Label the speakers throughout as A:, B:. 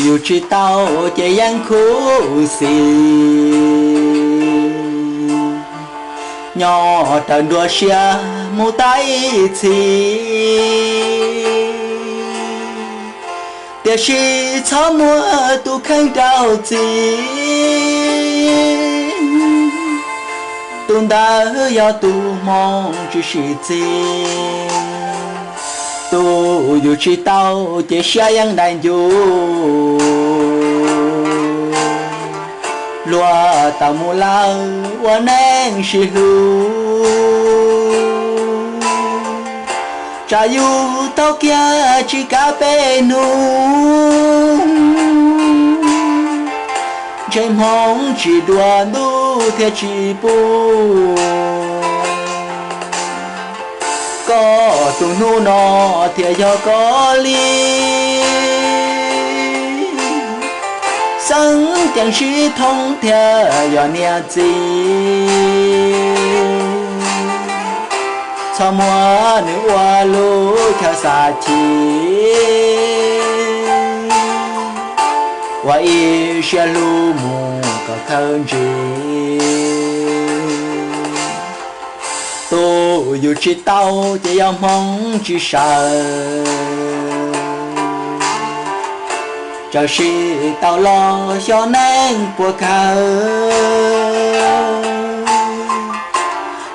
A: 又知道这样苦心，nhỏ tận đua xe mù tay chi để sĩ cho mua tu khăn đau chi tuần đã要tu mong只是情tu又知道这下样难有落到木老我能是路只有到家只咖啡奴trên mong chỉ đùa nu theo chỉ bu có tu nu nó theo do có lý sống chẳng chỉ thông theo do nhà gì cho mua nữ hoa lũ theo xa chi我一些路目个看着，都有知道这样梦之上，这是到了小能不看，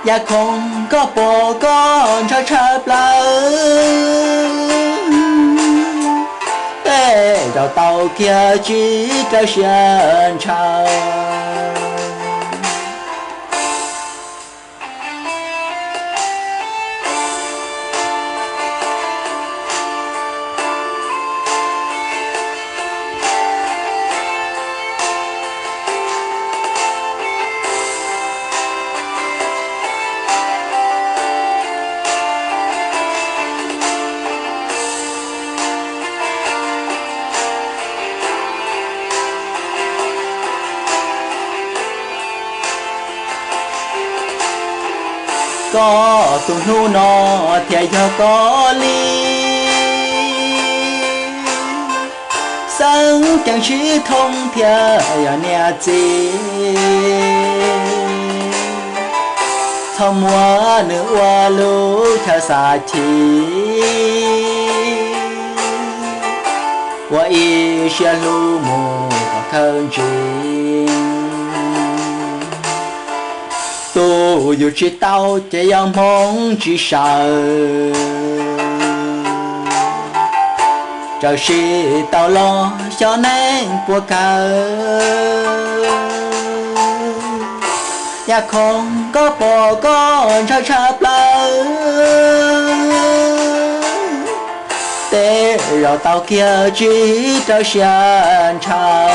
A: 也空个不干着吃不了。绕到kia chỉ cho hiện场。có tu nu nó theo cho có lý sống chẳng chỉ thông theo nhà gì thầm hoa nữ hoa lũ theo xa chi hoa y xe lũ mù có thân trình tu有知道这样梦之上，这是到了小能不看，也空个不干着吃不了，得绕到kia只着现场。